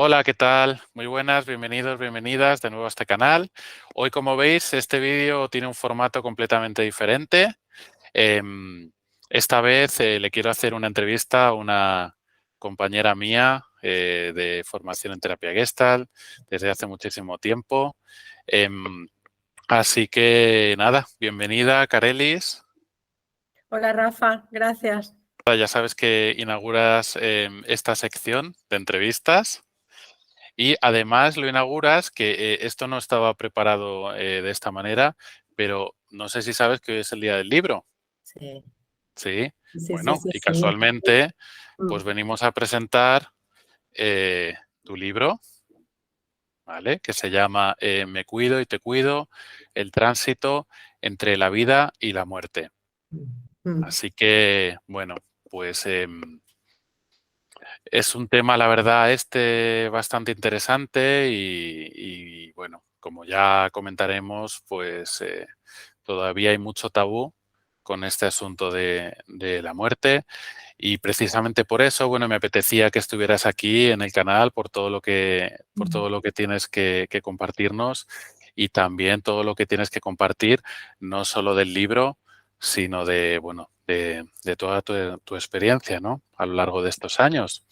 Hola, ¿qué tal? Muy buenas, bienvenidos, bienvenidas de nuevo a este canal. Hoy, como veis, este vídeo tiene un formato completamente diferente. Em, Esta vez le quiero hacer una entrevista a una compañera mía de formación en terapia Gestalt desde hace muchísimo tiempo. Em, Así que nada, bienvenida, Carelis. Hola Rafa, gracias. Ya sabes que inauguras esta sección de entrevistas. Y además lo inauguras, que esto no estaba preparado de esta manera, pero no sé si sabes que hoy es el día del libro. Sí, Sí, sí, sí, bueno, sí, y sí. casualmente, pues Mm, venimos a presentar tu libro, ¿vale? Que se llama Me cuido y te cuido, el tránsito entre la vida y la muerte. mm. Así que, bueno, pues es un tema, la verdad, bastante interesante y, bueno, como ya comentaremos, pues todavía hay mucho tabú con este asunto de la muerte y precisamente por eso, bueno, me apetecía que estuvieras aquí en el canal por todo lo que tienes que compartirnos y también todo lo que tienes que compartir, no solo del libro, sino de, bueno, de toda tu experiencia, ¿no? A lo largo de estos años.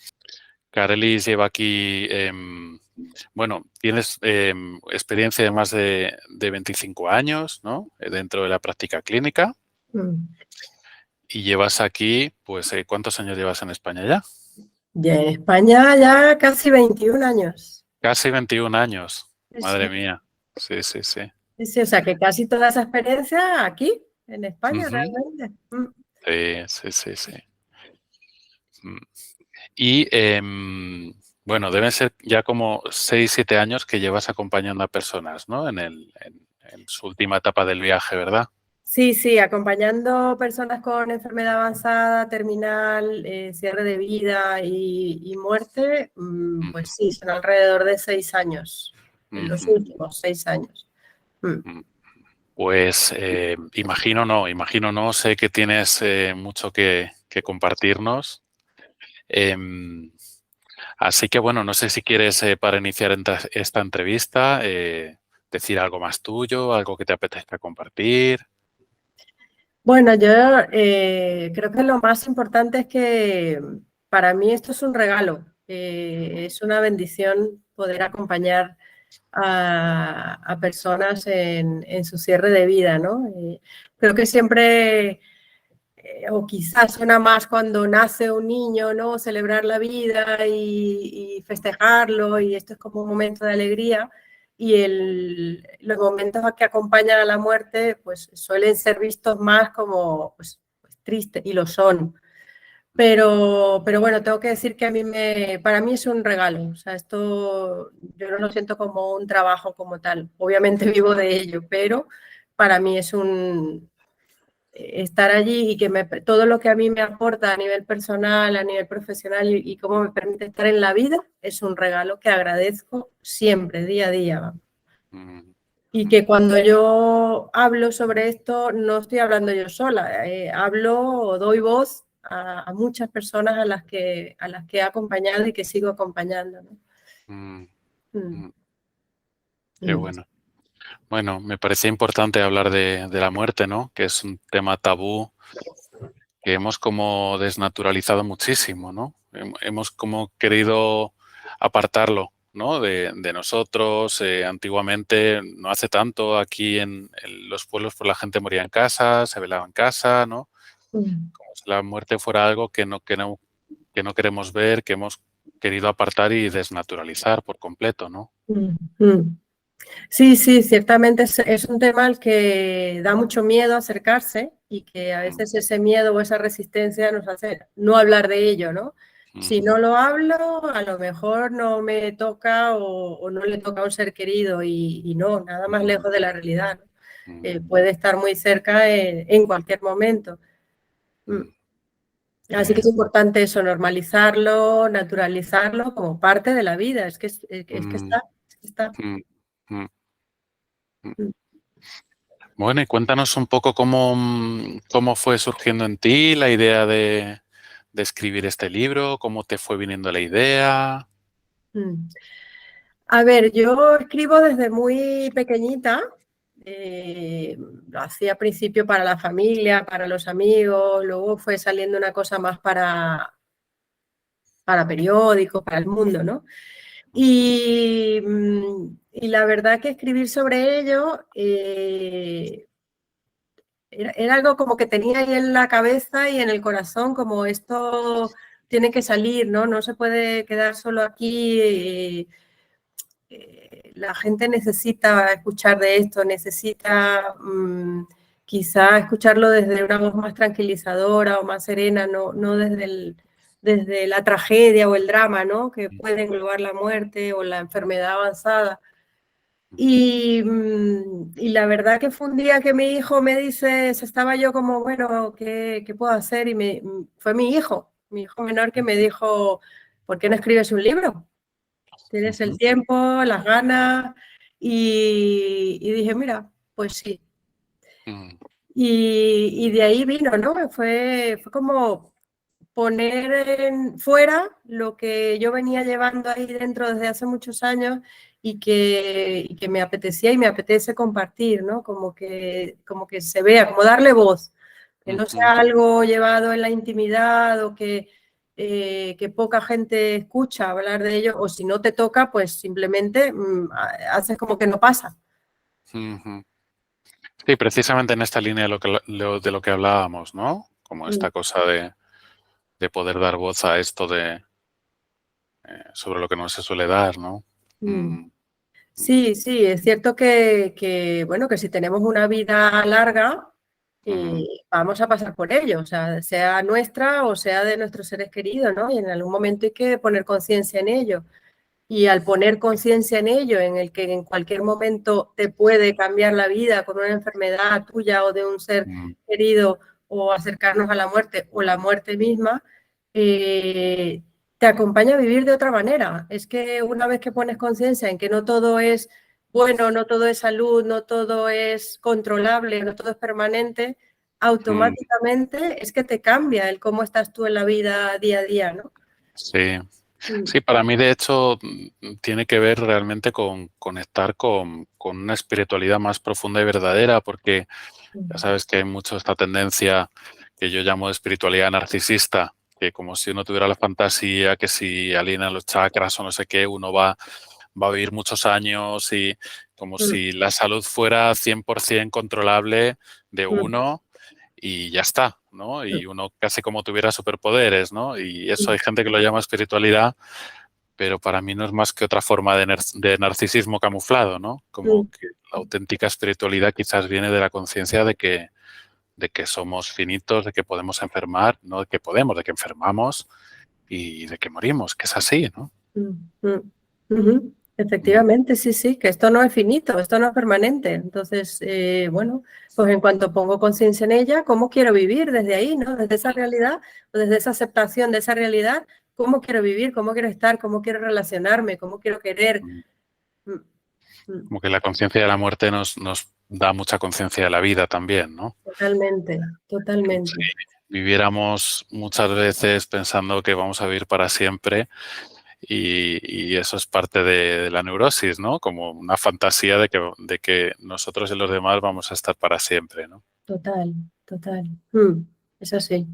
Carelis lleva aquí, bueno, tienes experiencia de más de 25 años, ¿no? Dentro de la práctica clínica Mm. y llevas aquí, pues, ¿cuántos años llevas en España ya? Y en España ya casi 21 años. Casi 21 años. Sí, Madre sí, mía. Sí, sí, sí. sí, sí, o sea que casi toda esa experiencia aquí, en España, Ujú. realmente. Sí, sí, sí, sí. Mm. Y bueno, deben ser ya como 6, 7 años que llevas acompañando a personas, ¿no? En su última etapa del viaje, ¿verdad? Sí, sí, acompañando personas con enfermedad avanzada, terminal, cierre de vida y muerte, Ujú, pues sí, son alrededor de 6 años, en los ujú, últimos 6 años. Mm. ujú. Pues imagino no, sé que tienes mucho que compartirnos. Em, Así que bueno, no sé si quieres para iniciar esta entrevista decir algo más tuyo, algo que te apetezca compartir. Bueno, yo creo que lo más importante es que para mí esto es un regalo, es una bendición poder acompañar a personas en su cierre de vida, ¿no? Creo que siempre, o quizás suena más cuando nace un niño, ¿no? Celebrar la vida y festejarlo, y esto es como un momento de alegría. Y los momentos que acompañan a la muerte, pues suelen ser vistos más como pues tristes, y lo son. Pero bueno, tengo que decir que para mí es un regalo. O sea, esto yo no lo siento como un trabajo como tal. Obviamente vivo de ello, pero para mí es un estar allí y que todo lo que a mí me aporta a nivel personal, a nivel profesional y cómo me permite estar en la vida, es un regalo que agradezco siempre, día a día. Mm, Y mm, que cuando yo hablo sobre esto, no estoy hablando yo sola, hablo o doy voz a muchas personas a las que he acompañado y que sigo acompañando, ¿no? mm, Mm, mm. Qué mm, bueno. Bueno, me parecía importante hablar de la muerte, ¿no? Que es un tema tabú que hemos como desnaturalizado muchísimo, ¿no? Hemos como querido apartarlo, ¿no? De nosotros. Antiguamente, no hace tanto, aquí en los pueblos, pues la gente moría en casa, se velaba en casa, ¿no? mm, Como si la muerte fuera algo que no queremos ver, que hemos querido apartar y desnaturalizar por completo, ¿no? mm, mm. Sí, sí, ciertamente es un tema al que da mucho miedo acercarse y que a Mm, veces ese miedo o esa resistencia nos hace no hablar de ello, ¿no? Si ujú, no lo hablo, a lo mejor no me toca o no le toca a un ser querido y no, nada más mm, lejos de la realidad, ¿no? mm, Puede estar muy cerca en cualquier momento. Mm. mm. Así que Eh, es importante eso, normalizarlo, naturalizarlo como parte de la vida. Es que mm, está, es que está. mm, mm, mm. Mm. Bueno, y cuéntanos un poco cómo fue surgiendo en ti la idea de escribir este libro, cómo te fue viniendo la idea. Mm. A ver, yo escribo desde muy pequeñita. Lo hacía al principio para la familia, para los amigos, luego fue saliendo una cosa más para periódicos, para el mundo, ¿no? Y la verdad que escribir sobre ello era algo como que tenía ahí en la cabeza y en el corazón, como esto tiene que salir, ¿no? No se puede quedar solo aquí. La gente necesita escuchar de esto, necesita quizá escucharlo desde una voz más tranquilizadora o más serena, no desde la tragedia o el drama, ¿no? Que puede englobar la muerte o la enfermedad avanzada. Y la verdad que fue un día que mi hijo me dice, estaba yo como, bueno, ¿qué puedo hacer? Y fue mi hijo menor que me dijo, ¿por qué no escribes un libro? Tienes el tiempo, las ganas, y dije, mira, pues sí. Y de ahí vino, ¿no? Fue como poner fuera lo que yo venía llevando ahí dentro desde hace muchos años y que me apetecía y me apetece compartir, ¿no? Como que se vea, como darle voz, que no sea algo llevado en la intimidad o que poca gente escucha hablar de ello, o si no te toca, pues simplemente haces como que no pasa. Sí, precisamente en esta línea de lo que hablábamos, ¿no? Como Mm, esta cosa de poder dar voz a esto sobre lo que no se suele dar, ¿no? mm. Mm, Sí, sí, es cierto bueno, que si tenemos una vida larga, ujú, vamos a pasar por ello, o sea nuestra o sea de nuestros seres queridos, ¿no? Y en algún momento hay que poner conciencia en ello. Y al poner conciencia en ello, en el que en cualquier momento te puede cambiar la vida con una enfermedad tuya o de un ser mm, querido, o acercarnos a la muerte o la muerte misma, eh, te acompaña a vivir de otra manera. Es que una vez que pones conciencia en que no todo es bueno, no todo es salud, no todo es controlable, no todo es permanente, mm, automáticamente es que te cambia el cómo estás tú en la vida día a día, ¿no? sí. Mm, Sí, para mí de hecho tiene que ver realmente con conectar con una espiritualidad más profunda y verdadera, porque ya mm, sabes que hay mucho esta tendencia que yo llamo de espiritualidad narcisista, que como si uno tuviera la fantasía que si alinean los chakras o no sé qué, uno va a vivir muchos años y como mm, si la salud fuera 100% controlable de mm, uno y ya está, ¿no? mm. Y uno casi como tuviera superpoderes, ¿no? Y eso Mm, hay gente que lo llama espiritualidad, pero para mí no es más que otra forma de narcisismo camuflado, ¿no? Como mm, que la auténtica espiritualidad quizás viene de la conciencia de que somos finitos, de que podemos enfermar, no de que podemos, de que enfermamos y de que morimos, que es así, ¿no? mm, mm. Ujú. Mm, Efectivamente, sí, sí, que esto no es finito, esto no es permanente. Entonces, bueno, pues en cuanto pongo conciencia en ella, ¿cómo quiero vivir desde ahí, ¿no? Desde esa realidad, o desde esa aceptación de esa realidad, ¿cómo quiero vivir? ¿Cómo quiero estar? ¿Cómo quiero relacionarme? ¿Cómo quiero querer? mm. Mm, mm. Como que la conciencia de la muerte nos da mucha conciencia de la vida también, ¿no? Totalmente, Si totalmente, viviéramos muchas veces pensando que vamos a vivir para siempre y eso es parte de la neurosis, ¿no? Como una fantasía de que nosotros y los demás vamos a estar para siempre, ¿no? total, total. Mm, es así,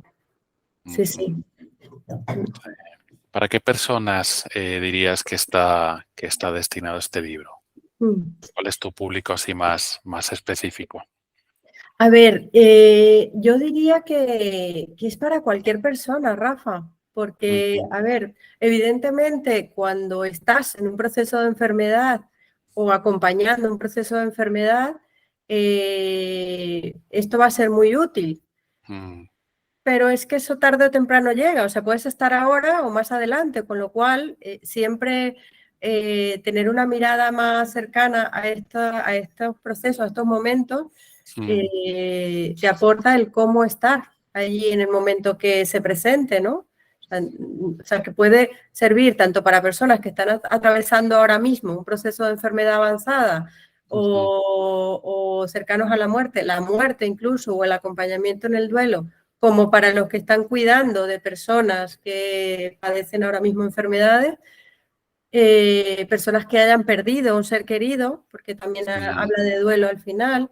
sí, Ujú. sí. ¿Para qué personas dirías que está destinado este libro? Mm. ¿Cuál es tu público así más específico? A ver, yo diría que es para cualquier persona, Rafa, porque, Ujú, a ver, evidentemente cuando estás en un proceso de enfermedad o acompañando un proceso de enfermedad, esto va a ser muy útil, mm, pero es que eso tarde o temprano llega, o sea, puedes estar ahora o más adelante, con lo cual siempre tener una mirada más cercana a estos procesos, a estos momentos mm, te aporta el cómo estar allí en el momento que se presente, ¿no? O sea, que puede servir tanto para personas que están atravesando ahora mismo un proceso de enfermedad avanzada ujú, o cercanos a la muerte incluso, o el acompañamiento en el duelo, como para los que están cuidando de personas que padecen ahora mismo enfermedades, personas que hayan perdido un ser querido, porque también mm, habla de duelo al final,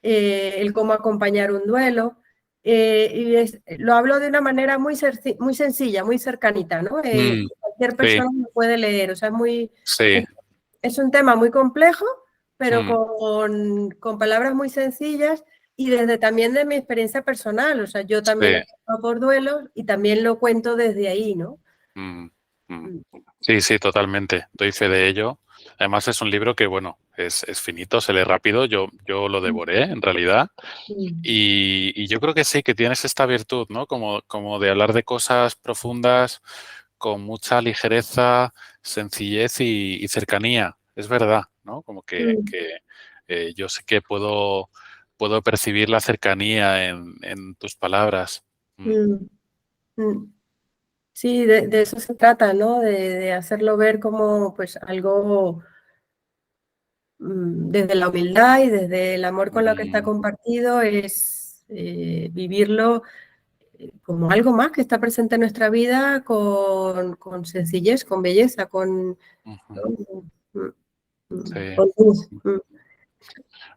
el cómo acompañar un duelo. Lo hablo de una manera muy sencilla, muy cercanita, ¿no? mm, Cualquier sí, persona lo puede leer, o sea, sí, es un tema muy complejo, pero mm, con palabras muy sencillas y desde también de mi experiencia personal, o sea, yo sí. también he pasado por duelos y también lo cuento desde ahí, ¿no? Mm, mm. Mm, Sí, sí, totalmente. Doy fe de ello. Además es un libro que, bueno, es finito, se lee rápido. Yo lo devoré, en realidad. mm, Y yo creo que sí, que tienes esta virtud, ¿no? Como de hablar de cosas profundas con mucha ligereza, sencillez y cercanía. Es verdad, ¿no? Como mm, yo sé que puedo percibir la cercanía en tus palabras. Mm, mm, mm. Sí, de eso se trata, ¿no? De hacerlo ver como pues algo desde la humildad y desde el amor con lo que está mm, compartido, es vivirlo como algo más que está presente en nuestra vida con sencillez, con belleza, ujú. ¿no? Sí. Con luz.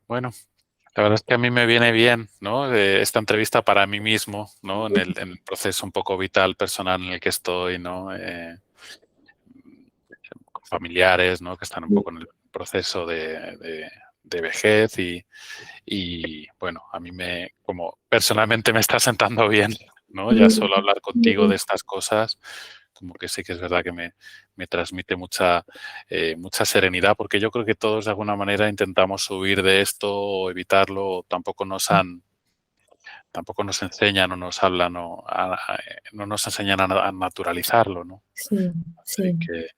Bueno, la verdad es que a mí me viene bien, ¿no? Esta entrevista para mí mismo, ¿no? En el proceso un poco vital, personal en el que estoy, ¿no? Con familiares, ¿no? Que están un poco en el proceso de vejez bueno, a mí como personalmente me está sentando bien, ¿no? Ya solo hablar contigo de estas cosas, como que sí que es verdad que me transmite mucha serenidad, porque yo creo que todos de alguna manera intentamos huir de esto o evitarlo, o tampoco nos enseñan o nos hablan no nos enseñan a naturalizarlo, ¿no? Sí, Así sí. que,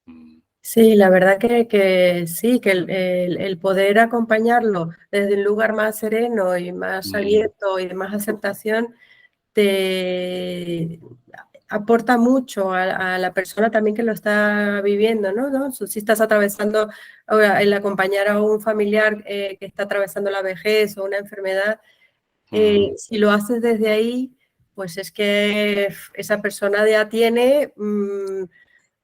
mm, Sí, la verdad que sí, que el poder acompañarlo desde un lugar más sereno y más mm, abierto y de más aceptación te aporta mucho a la persona también que lo está viviendo, ¿no? ¿No? Si estás atravesando, ahora, el acompañar a un familiar que está atravesando la vejez o una enfermedad, mm, si lo haces desde ahí, pues es que esa persona ya tiene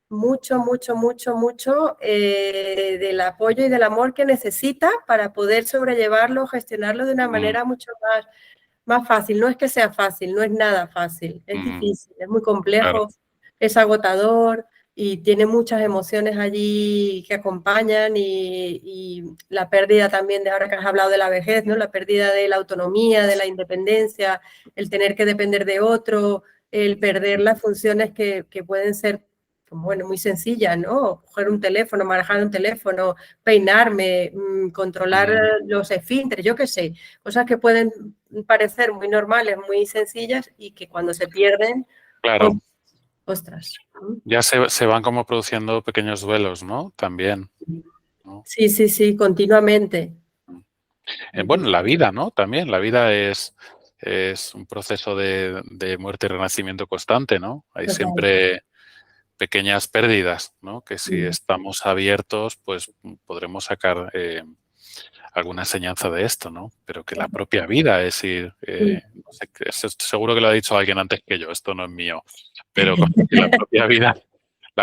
mucho, mucho, mucho, mucho del apoyo y del amor que necesita para poder sobrellevarlo, gestionarlo de una mm, manera mucho más fácil. No es que sea fácil, no es nada fácil, es mm, difícil, es muy claro. complejo, es agotador y tiene muchas emociones allí que acompañan y la pérdida también de ahora que has hablado de la vejez, ¿no? La pérdida de la autonomía, de la independencia, el tener que depender de otro, el perder las funciones que pueden ser, bueno, muy sencillas, ¿no? Coger un teléfono, manejar un teléfono, peinarme, controlar Mm, los esfínteres, yo qué sé, cosas que pueden parecer muy normales, muy sencillas y que cuando se pierden, claro. pues, ostras. Ya se van como produciendo pequeños duelos, ¿no? También, ¿no? Sí, sí, sí, continuamente. Bueno, la vida, ¿no? También, la vida es un proceso de muerte y renacimiento constante, ¿no? Hay Total. siempre pequeñas pérdidas, ¿no? Que si estamos abiertos, pues podremos sacar alguna enseñanza de esto, ¿no? Pero que la propia vida es ir, no sé, seguro que lo ha dicho alguien antes que yo, esto no es mío, pero como que la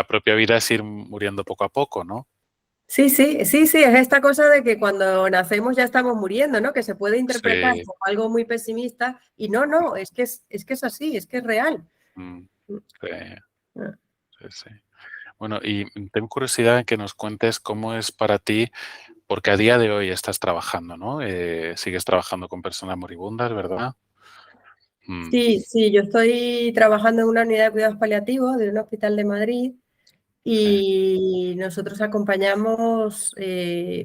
propia vida es ir muriendo poco a poco, ¿no? Sí, sí, sí, sí, es esta cosa de que cuando nacemos ya estamos muriendo, ¿no? Que se puede interpretar Sí, como algo muy pesimista y no, no, es que es así, es que es real. mm, sí, sí, sí. Bueno, y tengo curiosidad en que nos cuentes cómo es para ti, porque a día de hoy estás trabajando, ¿no? Sigues trabajando con personas moribundas, ¿verdad? Mm, Sí, sí, yo estoy trabajando en una unidad de cuidados paliativos de un hospital de Madrid sí. y nosotros acompañamos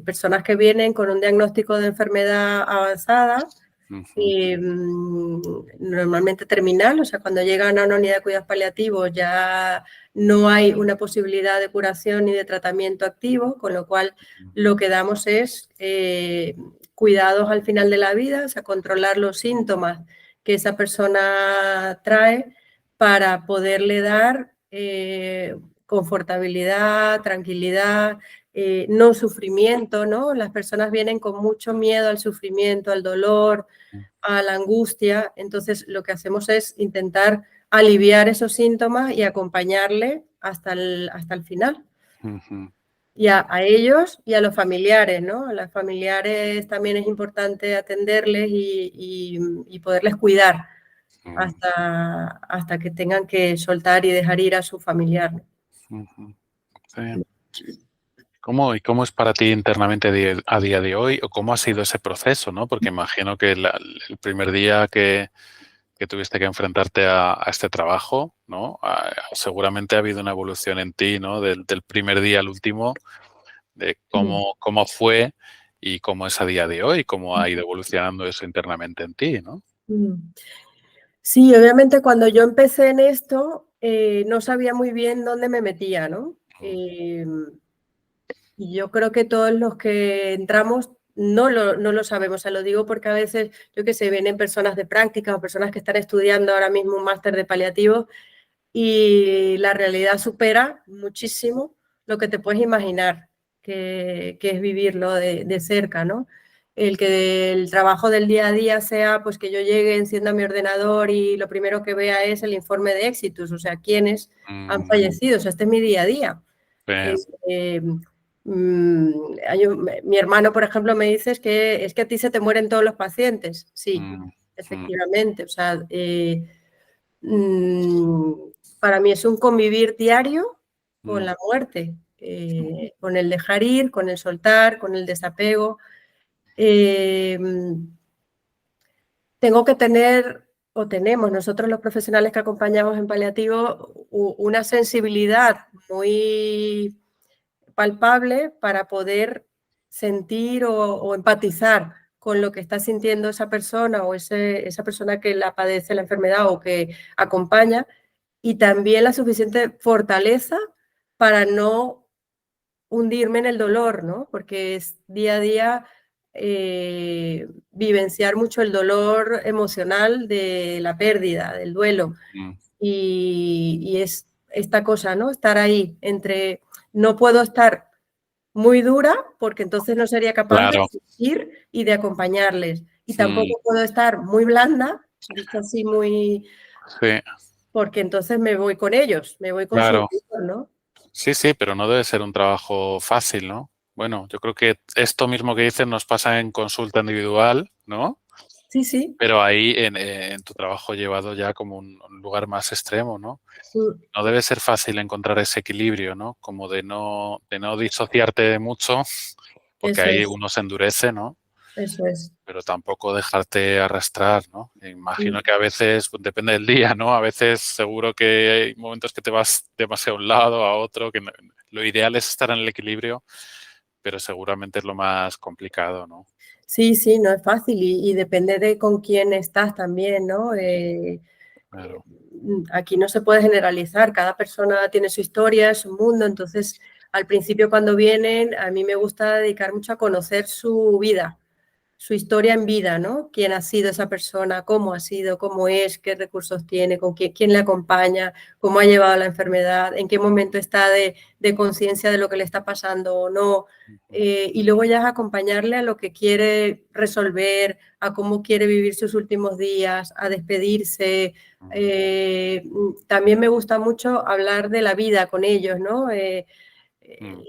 personas que vienen con un diagnóstico de enfermedad avanzada, Ujú, normalmente terminal, o sea, cuando llegan a una unidad de cuidados paliativos ya no hay una posibilidad de curación ni de tratamiento activo, con lo cual lo que damos es cuidados al final de la vida, o sea, controlar los síntomas que esa persona trae para poderle dar confortabilidad, tranquilidad, no sufrimiento, ¿no? Las personas vienen con mucho miedo al sufrimiento, al dolor, a la angustia, entonces lo que hacemos es intentar aliviar esos síntomas y acompañarle hasta el final. Ujú. Y a ellos y a los familiares, ¿no? A los familiares también es importante atenderles y poderles cuidar Mm, hasta que tengan que soltar y dejar ir a su familiar. ujú. Sí. ¿Cómo es para ti internamente a día de hoy o cómo ha sido ese proceso, no? Porque imagino que el primer día que tuviste que enfrentarte a este trabajo, ¿no? Seguramente ha habido una evolución en ti, ¿no? Del primer día al último, de cómo fue y cómo es a día de hoy, cómo ha ido evolucionando eso internamente en ti, ¿no? Mm. Sí, obviamente cuando yo empecé en esto, no sabía muy bien dónde me metía, ¿no? Y yo creo que todos los que entramos no lo sabemos, o sea, lo digo porque a veces, yo qué sé, vienen personas de práctica o personas que están estudiando ahora mismo un máster de paliativos y la realidad supera muchísimo lo que te puedes imaginar que es vivirlo de cerca, ¿no? El que el trabajo del día a día sea pues que yo llegue, encienda mi ordenador y lo primero que vea es el informe de éxitos, o sea, quiénes han Mm, fallecido, o sea, este es mi día a día. sí, Eh, eh, mi hermano, por ejemplo, me dice es que a ti se te mueren todos los pacientes. Sí, mm, mm, efectivamente. O sea, mm, para mí es un convivir diario con mm, la muerte, con el dejar ir, con el soltar, con el desapego. Eh, Tengo que tener, o tenemos nosotros los profesionales que acompañamos en paliativo, una sensibilidad muy palpable para poder sentir o empatizar con lo que está sintiendo esa persona o esa persona que la padece la enfermedad o que acompaña, y también la suficiente fortaleza para no hundirme en el dolor, ¿no? Porque es día a día vivenciar mucho el dolor emocional de la pérdida, del duelo. mm. Y es esta cosa, ¿no? Estar ahí entre, no puedo estar muy dura, porque entonces no sería capaz de Claro, asistir y de acompañarles. Y mm, tampoco puedo estar muy blanda, dicho así, muy, sí, porque entonces me voy con ellos, me voy con su claro. dolor, ¿no? Sí, sí, pero no debe ser un trabajo fácil, ¿no? Bueno, yo creo que esto mismo que dices nos pasa en consulta individual, ¿no? Sí, sí. Pero ahí en tu trabajo llevado ya como un lugar más extremo, ¿no? Mm, No debe ser fácil encontrar ese equilibrio, ¿no? Como de no disociarte mucho, porque eso ahí es, uno se endurece, ¿no? eso es. Pero tampoco dejarte arrastrar, ¿no? Mm, Imagino que a veces, pues, depende del día, ¿no? A veces seguro que hay momentos que te vas demasiado a un lado, a otro, que lo ideal es estar en el equilibrio, pero seguramente es lo más complicado, ¿no? sí, sí, no es fácil y depende de con quién estás también, ¿no? Claro. Aquí no se puede generalizar, cada persona tiene su historia, su mundo, entonces al principio cuando vienen a mí me gusta dedicar mucho a conocer su vida, su historia en vida, ¿no? ¿Quién ha sido esa persona? ¿Cómo ha sido? ¿Cómo es? ¿Qué recursos tiene? ¿Con quién le acompaña? ¿Cómo ha llevado la enfermedad? ¿En qué momento está de conciencia de lo que le está pasando o no? Ujú, Y luego ya es acompañarle a lo que quiere resolver, a cómo quiere vivir sus últimos días, a despedirse. ujú, También me gusta mucho hablar de la vida con ellos, ¿no? mm,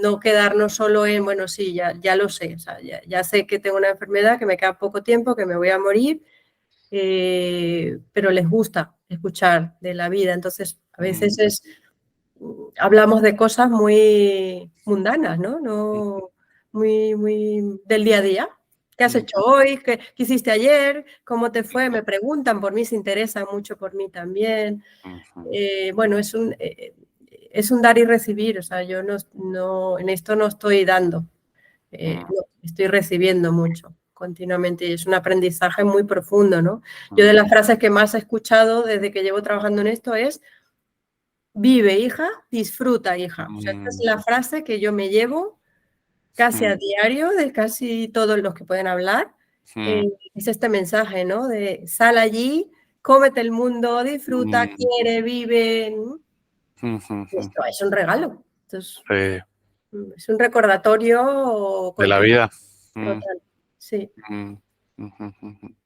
No quedarnos solo en, bueno, sí, ya lo sé, o sea, ya sé que tengo una enfermedad, que me queda poco tiempo, que me voy a morir, pero les gusta escuchar de la vida. Entonces, a mm, veces hablamos de cosas muy mundanas, ¿no? mm, No muy, muy del día a día. ¿Qué has mm, hecho hoy? ¿Qué hiciste ayer? ¿Cómo te fue? Me preguntan por mí, se interesan mucho por mí también. ujú, Bueno, es un dar y recibir, o sea, yo en esto no estoy dando, mm, no, estoy recibiendo mucho continuamente y es un aprendizaje muy profundo, ¿no? Yo mm, de las frases que más he escuchado desde que llevo trabajando en esto es, vive, hija, disfruta, hija. O sea, esta es mm, la frase que yo me llevo casi a mm, diario de casi todos los que pueden hablar. mm, Es este mensaje, ¿no? De sal allí, cómete el mundo, disfruta, mm, quiere, vive. ¿No? ujú, ujú. Esto es un regalo. Entonces, Sí, es un recordatorio de la continuo, vida. Mm, total. Sí. mm, ujú, ujú.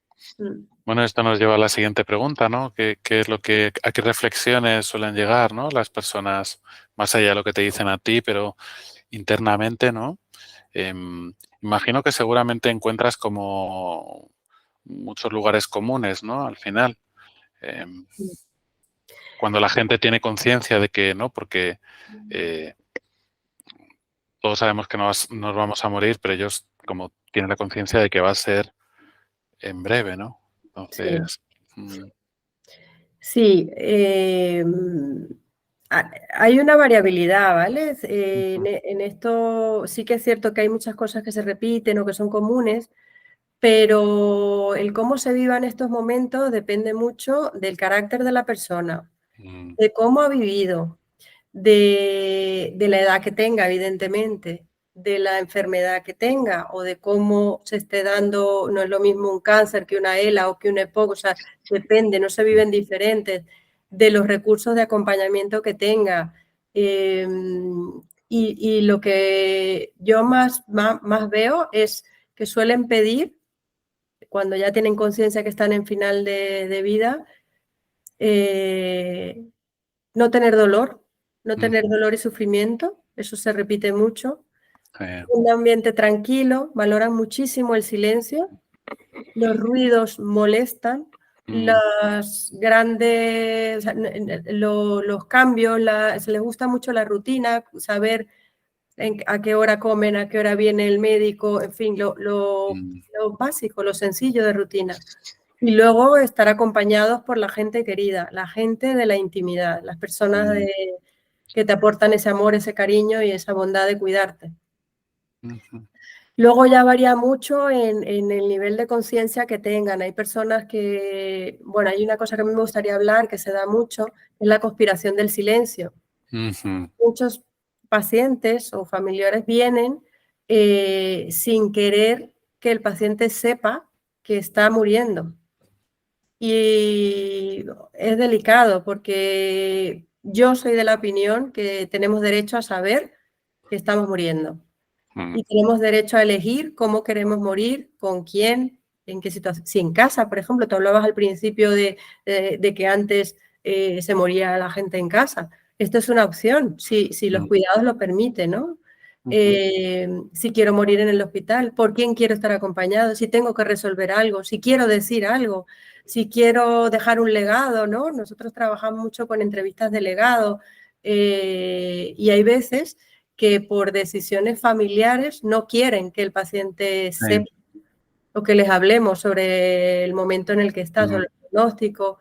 Bueno, esto nos lleva a la siguiente pregunta, ¿no? ¿Qué es a qué reflexiones suelen llegar, ¿no? Las personas, más allá de lo que te dicen a ti, pero internamente, ¿no? Imagino que seguramente encuentras como muchos lugares comunes, ¿no? Al final, em, cuando la gente tiene conciencia de que, ¿no? Porque eh, todos sabemos que nos vamos a morir, pero ellos como tienen la conciencia de que va a ser en breve, ¿no? Sí. Entonces, Sí, hay una variabilidad, ¿vale? ujú, En esto sí que es cierto que hay muchas cosas que se repiten o que son comunes, pero el cómo se viva en estos momentos depende mucho del carácter de la persona, mm, de cómo ha vivido, de la edad que tenga, evidentemente, de la enfermedad que tenga o de cómo se esté dando, no es lo mismo un cáncer que una ELA o que una EPOC, o sea, depende, no se viven diferentes, de los recursos de acompañamiento que tenga. Y lo que yo más veo es que suelen pedir, cuando ya tienen conciencia que están en final de vida, eh, no tener dolor, no tener ujú, dolor y sufrimiento, eso se repite mucho. eh, Un ambiente tranquilo, valoran muchísimo el silencio, los ruidos molestan, mm, las grandes, o sea, los cambios, se les gusta mucho la rutina, saber a qué hora comen, a qué hora viene el médico, en fin, mm, lo básico, lo sencillo de rutina. Y luego estar acompañados por la gente querida, la gente de la intimidad, las personas mm, que te aportan ese amor, ese cariño y esa bondad de cuidarte. ujú, Luego ya varía mucho en el nivel de conciencia que tengan. Hay personas que, bueno, hay una cosa que a mí me gustaría hablar, que se da mucho, es la conspiración del silencio. ujú, Muchos pacientes o familiares vienen sin querer que el paciente sepa que está muriendo. Y es delicado porque yo soy de la opinión que tenemos derecho a saber que estamos muriendo mm, y tenemos derecho a elegir cómo queremos morir, con quién, en qué situación. Si en casa, por ejemplo, tú hablabas al principio de que antes se moría la gente en casa. Esto es una opción, si los mm, cuidados lo permiten, ¿no? ujú, Si quiero morir en el hospital, por quién quiero estar acompañado, si tengo que resolver algo, si quiero decir algo, si quiero dejar un legado, ¿no? Nosotros trabajamos mucho con entrevistas de legado y hay veces que por decisiones familiares no quieren que el paciente sí, sepa o que les hablemos sobre el momento en el que está, mm, sobre el diagnóstico.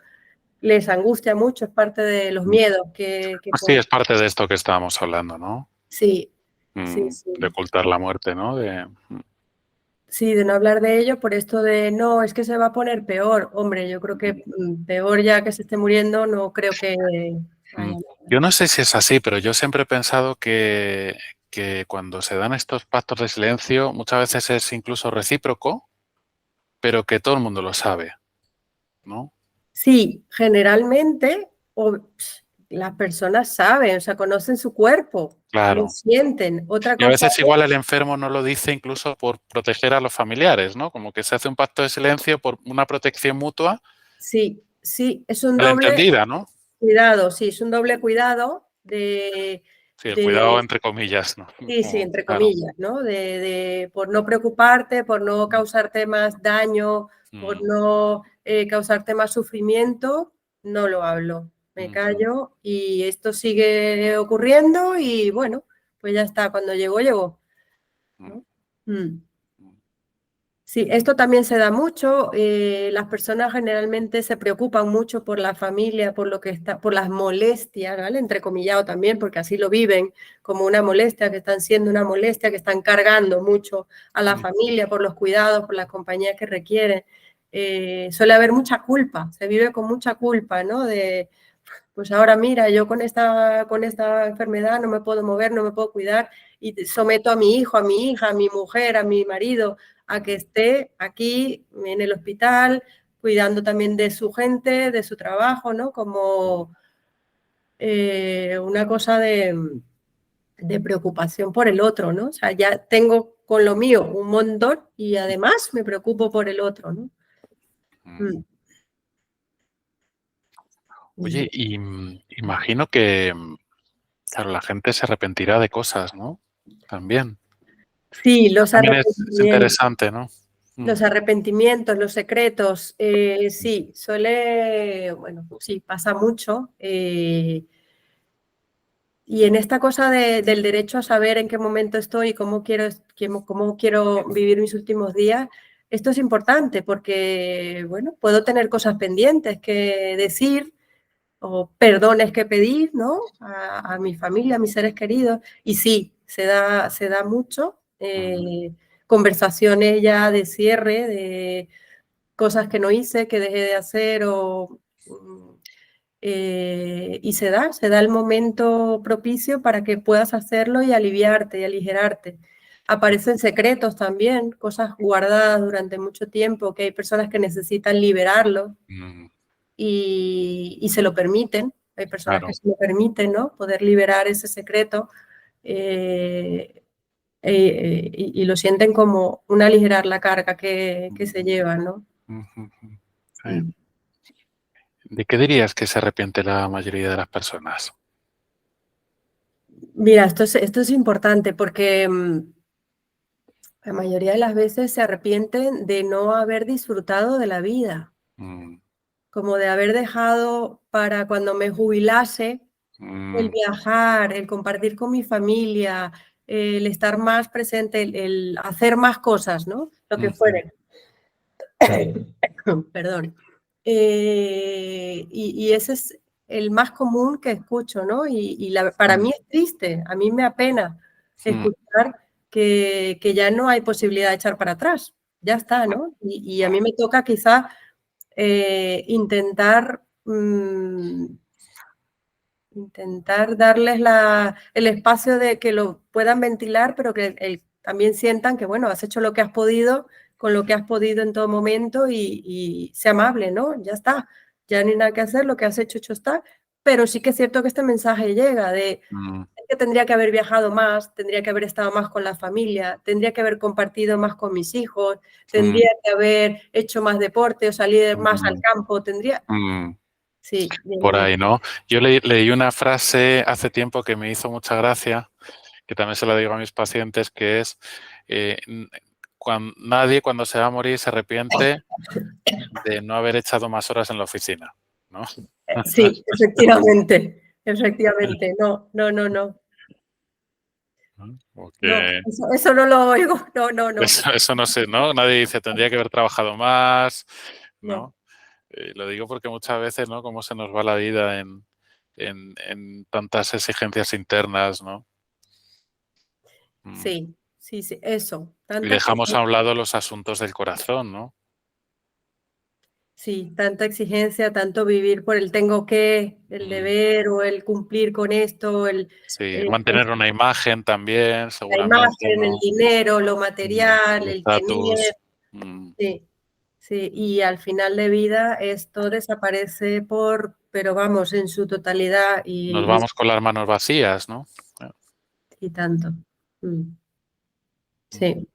Les angustia mucho, es parte de los mm. miedos que Sí, pueden. es parte de esto que estábamos hablando, ¿no? Sí, sí, De sí. ocultar la muerte, ¿no? Sí, de no hablar de ello por esto de no, es que se va a poner peor. Hombre, yo creo que peor ya que se esté muriendo, no creo que Mm. vaya. Yo no sé si es así, pero yo siempre he pensado que cuando se dan estos pactos de silencio, muchas veces es incluso recíproco, pero que todo el mundo lo sabe, ¿no? Sí, generalmente las personas saben, o sea, conocen su cuerpo, lo Claro. sienten. Otra Y a cosa veces igual es, el enfermo no lo dice incluso por proteger a los familiares, ¿no? Como que se hace un pacto de silencio por una protección mutua sí, sí, es un doble malentendida, ¿no? cuidado, sí, es un doble cuidado Sí, el cuidado de entre comillas, ¿no? sí, sí, Como, entre claro. comillas, ¿no? Por no preocuparte, por no Mm, causarte más daño, por mm, no causarte más sufrimiento, no lo hablo, me ujú, callo y esto sigue ocurriendo y bueno, pues ya está, cuando llegó, llegó, mm, ¿no? Mm. mm, Sí, esto también se da mucho. Las personas generalmente se preocupan mucho por la familia, por lo que está, por las molestias, ¿vale? Entrecomillado también, porque así lo viven como una molestia, que están siendo una molestia, que están cargando mucho a la mm, familia por los cuidados, por la compañía que requieren. Suele haber mucha culpa, se vive con mucha culpa, ¿no? Pues ahora mira, yo con esta enfermedad no me puedo mover, no me puedo cuidar y someto a mi hijo, a mi hija, a mi mujer, a mi marido a que mm, esté aquí en el hospital cuidando también de su gente, de su trabajo, ¿no? mm, Como una cosa de preocupación por el otro, ¿no? O sea, ya tengo con lo mío un montón y además me preocupo por el otro, ¿no? Mm. Oye, y imagino que, claro, la gente se arrepentirá de cosas, ¿no? También. Sí, También es interesante, ¿no? los arrepentimientos, los secretos, sí, bueno, sí, pasa mucho. Y en esta cosa del derecho a saber en qué momento estoy y cómo quiero vivir mis últimos días, esto es importante porque, bueno, puedo tener cosas pendientes que decir o perdones que pedir, ¿no? A mi familia, a mis seres queridos. Y sí, se da mucho. Conversaciones ya de cierre, de cosas que no hice, que dejé de hacer y se da el momento propicio para que puedas hacerlo y aliviarte y aligerarte. Aparecen secretos también, cosas guardadas durante mucho tiempo, que hay personas que necesitan liberarlo y se lo permiten. Hay personas que Claro. se lo permiten, ¿no? Poder liberar ese secreto y lo sienten como un aligerar la carga que se lleva, ¿no? Sí. ¿De qué dirías que se arrepiente la mayoría de las personas? Mira, esto es importante porque la mayoría de las veces se arrepienten de no haber disfrutado de la vida, Mm, como de haber dejado para cuando me jubilase el mm, viajar, el compartir con mi familia, el estar más presente, el hacer más cosas, ¿no? Lo que ujú, fuere. Perdón. Y ese es el más común que escucho, ¿no? Para mm, mí es triste, a mí me apena mm, escuchar que ya no hay posibilidad de echar para atrás, ya está, ¿no? Y a mí me toca quizá intentar darles el espacio de que lo puedan ventilar, pero que también sientan que, bueno, has hecho lo que has podido con lo que has podido en todo momento y sea amable, ¿no? Ya está, ya no hay nada que hacer, lo que has hecho está, pero sí que es cierto que este mensaje llega de mm, que tendría que haber viajado más, tendría que haber estado más con la familia, tendría que haber compartido más con mis hijos, mm, tendría que haber hecho más deporte o salir más al mm, campo, tendría... mm. Sí, Por ahí, ¿no? Yo leí una frase hace tiempo que me hizo mucha gracia, que también se la digo a mis pacientes, que es, nadie cuando se va a morir se arrepiente de no haber echado más horas en la oficina, ¿no? Sí, efectivamente, efectivamente. No, no, no, no. No, Porque eso no lo oigo. No, no, no, eso no sé, ¿no? Nadie dice tendría que haber trabajado más, no. ¿no? Lo digo porque muchas veces, ¿no? Cómo se nos va la vida en tantas exigencias internas, ¿no? Mm. Sí, sí, sí, eso. Y Tanta dejamos exigencia, a un lado los asuntos del corazón, ¿no? sí, tanta exigencia, tanto vivir por el tengo que, el Mm. deber o el cumplir con esto, Sí, eh, mantener una imagen también, la seguramente, imagen, el ¿no? dinero, lo material, El el tener. estatus. Mm. Sí, sí. Y al final de vida esto desaparece pero vamos, en su totalidad Nos vamos con las manos vacías, ¿no? y tanto. Mm, Mm. sí.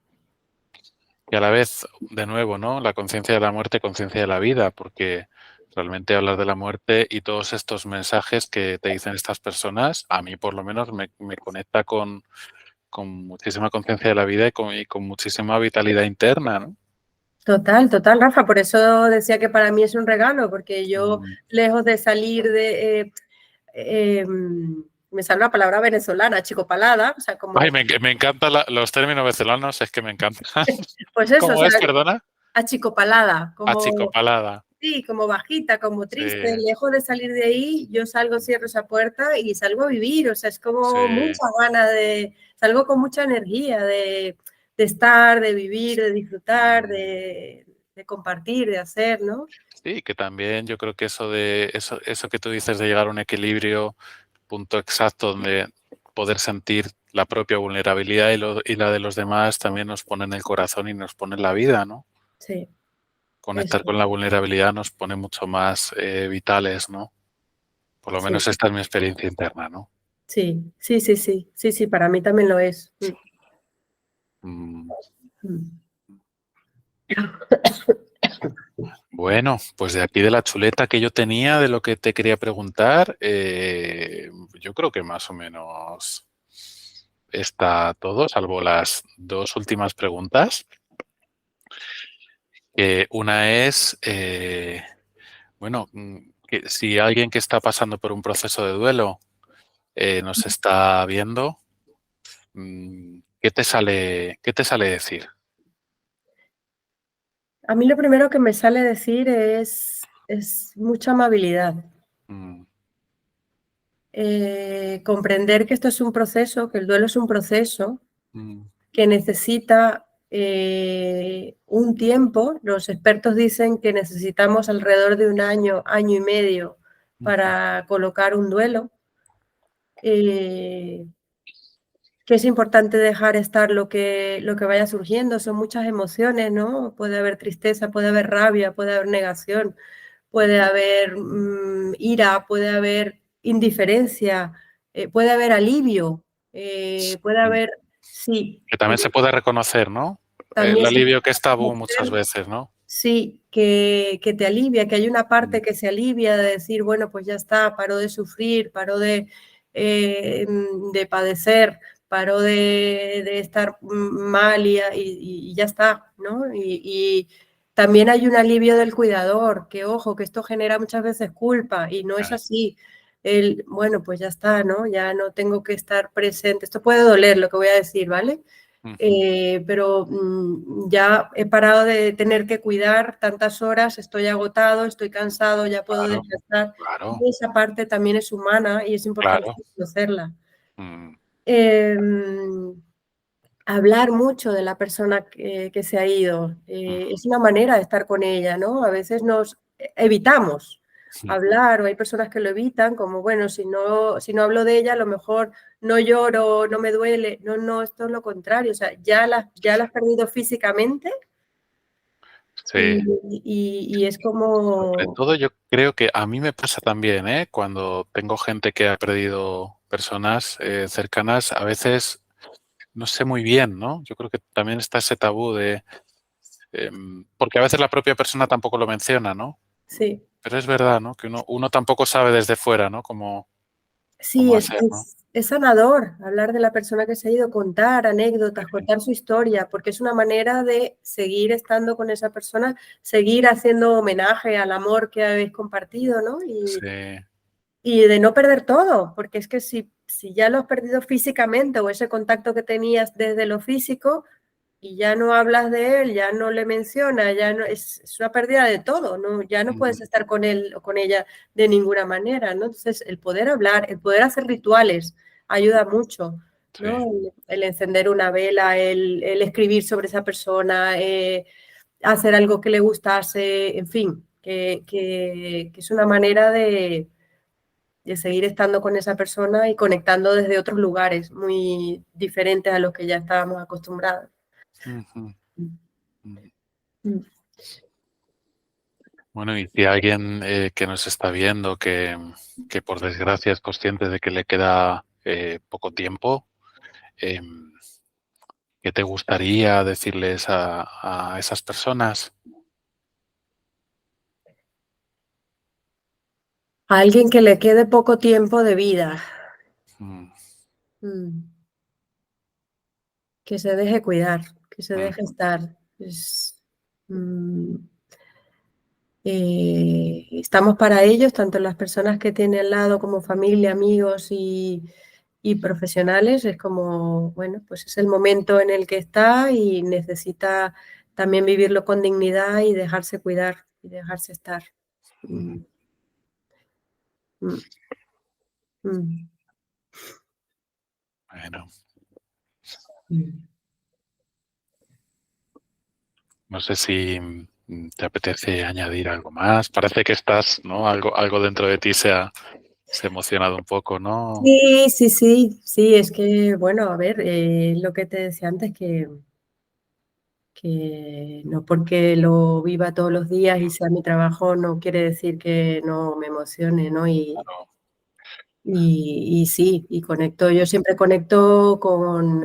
Y a la vez, de nuevo, ¿no? La conciencia de la muerte, conciencia de la vida, porque realmente hablar de la muerte y todos estos mensajes que te dicen estas personas, a mí por lo menos me conecta con muchísima conciencia de la vida y con muchísima vitalidad interna, ¿no? Total, total, Rafa. Por eso decía que para mí es un regalo, porque yo, Mm. lejos de salir me sale una palabra venezolana, achicopalada, o sea, Ay, como, me encantan los términos venezolanos, es que me encantan. pues eso, o ¿Cómo sea, es, perdona? achicopalada, como, Achicopalada. sí, como bajita, como Sí, triste. Lejos de salir de ahí, yo salgo, cierro esa puerta y salgo a vivir, o sea, es sí. como mucha gana salgo con mucha energía de estar, de vivir, de disfrutar, de compartir, de hacer, ¿no? Sí, que también yo creo que eso que tú dices de llegar a un equilibrio, punto exacto donde poder sentir la propia vulnerabilidad y la de los demás también nos pone en el corazón y nos pone en la vida, ¿no? Sí, Conectar eso, con la vulnerabilidad nos pone mucho más vitales, ¿no? Por lo sí. menos esta es mi experiencia interna, ¿no? Sí, sí, sí, sí, sí, sí, para mí también lo es. Mm, Mm. Bueno, pues de aquí de la chuleta que yo tenía de lo que te quería preguntar, yo creo que más o menos está todo, salvo las dos últimas preguntas. Una es, bueno, que si alguien que está pasando por un proceso de duelo nos está viendo, qué te sale decir? A mí lo primero que me sale decir es mucha amabilidad. Mm, Comprender que esto es un proceso, que el duelo es un proceso mm, que necesita un tiempo. Los expertos dicen que necesitamos alrededor de un año, año y medio ujú, para colocar un duelo. Eh, que es importante dejar estar lo que vaya surgiendo. Son muchas emociones, ¿no? Puede haber tristeza, puede haber rabia, puede haber negación, puede haber ira, puede haber indiferencia, puede haber alivio, puede mm. haber, sí, Que también se puede reconocer, ¿no? El también se alivio que es tabú muchas puede. veces, ¿no? Sí, que te alivia, que hay una Mm, parte que se alivia de decir, bueno, pues ya está, paró de sufrir, paró de padecer, paró de estar mal y ya está, ¿no? Y también hay un alivio del cuidador, que ojo, que esto genera muchas veces culpa y no es eh, así. Bueno, pues ya está, ¿no? Ya no tengo que estar presente. Esto puede doler lo que voy a decir, ¿vale? ujú. Pero ya he parado de tener que cuidar tantas horas, estoy agotado, estoy cansado, ya puedo Claro, descansar. claro, Y esa parte también es humana y es importante claro. conocerla. Mm, Eh, Hablar mucho de la persona que se ha ido ujú, es una manera de estar con ella, ¿no? A veces nos evitamos mm, hablar o hay personas que lo evitan, como, bueno, si no hablo de ella, a lo mejor no lloro, no me duele. No, no, esto es lo contrario. O sea, ya la has perdido físicamente y, sí. y es Sobre como, todo yo creo que a mí me pasa también, ¿eh? Cuando tengo gente que ha perdido personas cercanas, a veces no sé muy bien, ¿no? Yo creo que también está ese tabú de... porque a veces la propia persona tampoco lo menciona, ¿no? sí. Pero es verdad, ¿no? Que uno tampoco sabe desde fuera, ¿no? Cómo Sí, hacer, ¿no? es sanador hablar de la persona que se ha ido, contar anécdotas, Sí, contar su historia, porque es una manera de seguir estando con esa persona, seguir haciendo homenaje al amor que habéis compartido, ¿no? sí, Y de no perder todo, porque es que si ya lo has perdido físicamente o ese contacto que tenías desde lo físico, y ya no hablas de él, ya no le mencionas, ya no, es una pérdida de todo, ¿no? Ya no ujú, puedes estar con él o con ella de ninguna manera, ¿no? Entonces, el poder hablar, el poder hacer rituales ayuda mucho, ¿no? sí. El encender una vela, el escribir sobre esa persona, hacer algo que le gustase, en fin, que es una manera de seguir estando con esa persona y conectando desde otros lugares muy diferentes a los que ya estábamos acostumbrados. Ujú, ujú. Mm. Bueno, y si alguien que nos está viendo, que por desgracia es consciente de que le queda poco tiempo, em, ¿qué te gustaría decirles a esas personas? A alguien que le quede poco tiempo de vida, Mm, mm, que se deje cuidar, que se mm, deje estar. Mm, estamos para ellos, tanto las personas que tiene al lado como familia, amigos y profesionales. Es como, bueno, pues es el momento en el que está y necesita también vivirlo con dignidad y dejarse cuidar y dejarse estar. ujú. Mm, mm, mm, Bueno, mm. no sé si te apetece añadir algo más. Parece que estás, ¿no? Algo dentro de ti se ha emocionado un poco, ¿no? Sí, sí, sí, sí, es que, bueno, a ver, lo que te decía antes, que no porque lo viva todos los días y sea mi trabajo, no quiere decir que no me emocione, ¿no? Claro. Y sí, y conecto, yo siempre conecto con,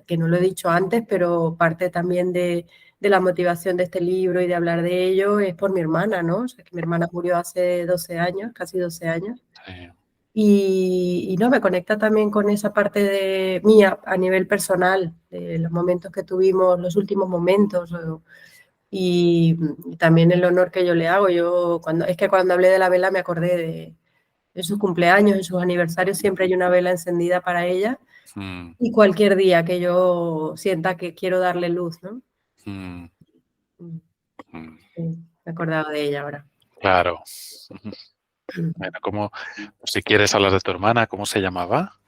que no lo he dicho antes, pero parte también de la motivación de este libro y de hablar de ello es por mi hermana, ¿no? O sea, que mi hermana murió hace 12 años, casi 12 años. Sí. Y no, me conecta también con esa parte de mía a nivel personal, de los momentos que tuvimos, los últimos momentos, y también el honor que yo le hago. Es que cuando hablé de la vela me acordé de sus cumpleaños, en sus aniversarios, siempre hay una vela encendida para ella. Mm, Y cualquier día que yo sienta que quiero darle luz, ¿no? mm, Mm, mm. sí, me he acordado de ella ahora. Claro. Mm. Bueno, si quieres hablar de tu hermana, ¿cómo se llamaba?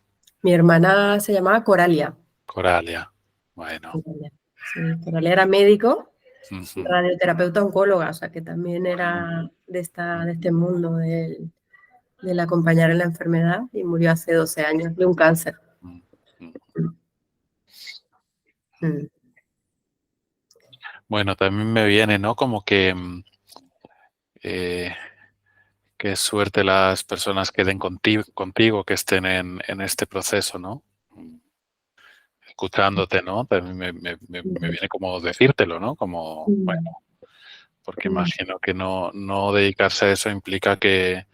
Mi hermana se llamaba Coralia. Coralia. Bueno. Coralia. Sí, Coralia era médico, Ujú, radioterapeuta oncóloga, o sea que también mm, era de este mundo del acompañar en la enfermedad, y murió hace 12 años de un cáncer. mm, mm. Mm. Bueno, también me viene, ¿no? Como que qué suerte las personas que den contigo, que estén en este proceso, ¿no? Escuchándote, ¿no? También me viene como decírtelo, ¿no? Como, bueno, Mm. porque Mm. imagino que no dedicarse a eso implica que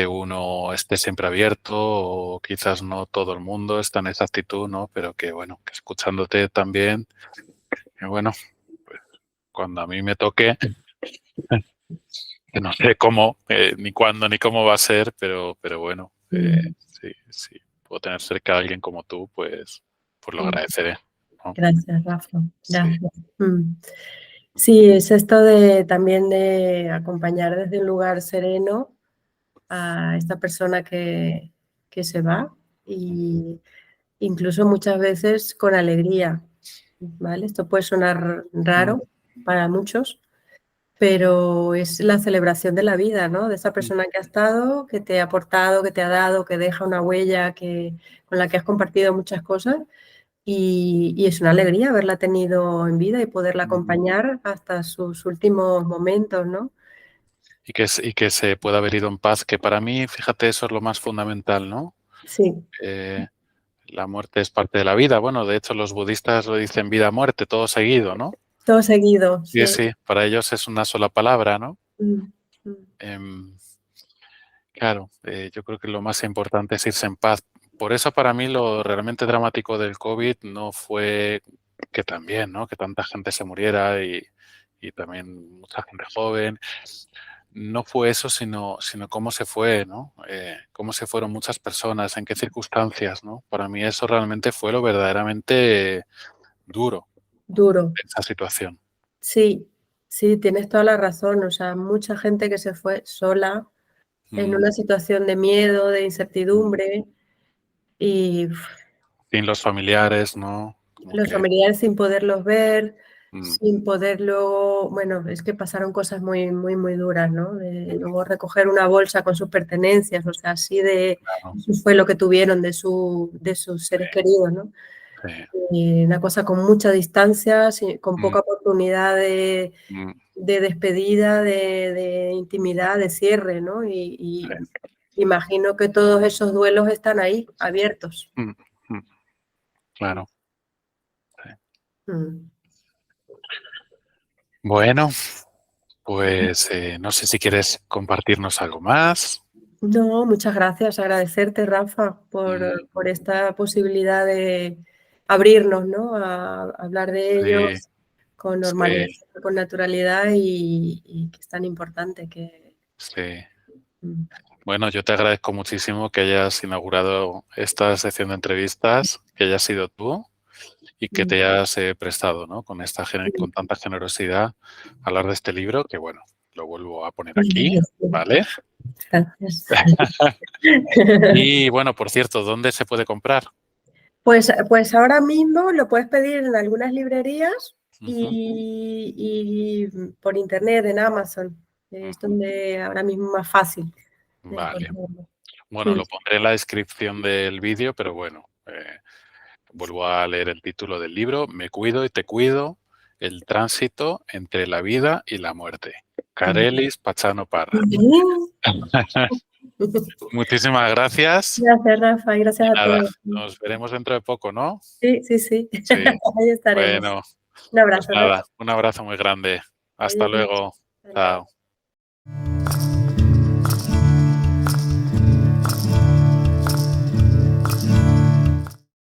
uno esté siempre abierto, o quizás no todo el mundo está en esa actitud, ¿no? Pero que, bueno, que escuchándote también, que bueno, pues cuando a mí me toque, que no sé cómo, ni cuándo, ni cómo va a ser, pero bueno, Mm. sí, puedo tener cerca a alguien como tú, pues lo Mm. agradeceré, ¿no? Gracias, Rafa. Sí. Gracias. Mm. Sí, es esto de también de acompañar desde un lugar sereno a esta persona que se va, y incluso muchas veces con alegría, ¿vale? Esto puede sonar Mm, raro para muchos, pero es la celebración de la vida, ¿no? De esa mm, persona que ha estado, que te ha aportado, que te ha dado, que deja una huella, con la que has compartido muchas cosas, y es una alegría haberla tenido en vida y poderla mm. acompañar hasta sus últimos momentos, ¿no? Y que se pueda haber ido en paz, que para mí, fíjate, eso es lo más fundamental, ¿no? Sí, Eh, la muerte es parte de la vida. Bueno, de hecho, los budistas lo dicen vida-muerte, todo seguido, ¿no? todo seguido, Sí, sí. sí, para ellos es una sola palabra, ¿no? Mm, mm. Em, claro, yo creo que lo más importante es irse en paz. Por eso para mí lo realmente dramático del COVID no fue que también, ¿no? Que tanta gente se muriera y también mucha gente joven. No fue eso, sino cómo se fue, ¿no? Cómo se fueron muchas personas, en qué circunstancias, ¿no? Para mí eso realmente fue lo verdaderamente duro, Duro. esa situación. Sí, sí, tienes toda la razón. O sea, mucha gente que se fue sola, en Mm, una situación de miedo, de mm. incertidumbre, y Sin los familiares, ¿no? Como los que familiares sin poderlos ver, mm, sin poderlo, bueno, es que pasaron cosas muy, muy, muy duras, ¿no? De luego recoger una bolsa con sus pertenencias, o sea, así de, claro, eso fue lo que tuvieron de sus seres queridos, ¿no? sí, Y una cosa con mucha distancia, con mm, poca oportunidad mm, de despedida, de intimidad, de cierre, ¿no? sí, Y imagino que todos esos duelos están ahí, abiertos. mm, mm, claro, sí. Mm. Bueno, pues no sé si quieres compartirnos algo más. No, muchas gracias. Agradecerte, Rafa, Mm, por esta posibilidad de abrirnos, ¿no? A hablar de sí, ellos con normalidad, sí, con naturalidad, y que es tan importante que... sí. Mm. Bueno, yo te agradezco muchísimo que hayas inaugurado esta sección de entrevistas, que hayas sido tú y que Mm. te hayas prestado, ¿no? Con con tanta generosidad a hablar de este libro, que bueno, lo vuelvo a poner aquí, ¿vale? Gracias. Y bueno, por cierto, ¿dónde se puede comprar? Pues ahora mismo lo puedes pedir en algunas librerías, Ujú, y por internet en Amazon. Es ujú. donde ahora mismo más fácil de Vale. encontrarlo. Bueno, Mm. lo pondré en la descripción del vídeo, pero bueno, vuelvo a leer el título del libro: Me cuido y te cuido, el tránsito entre la vida y la muerte. Mm. Carelis Pachano Parra. Ujú. Muchísimas gracias Gracias, Rafa, y y gracias a nada, todos. nos veremos dentro de poco, ¿no? Sí, sí, sí. Sí. Ahí estaremos. Bueno, Un Pues abrazo, nada, Nacho. un abrazo muy grande. Hasta Adiós. luego. Adiós. Chao.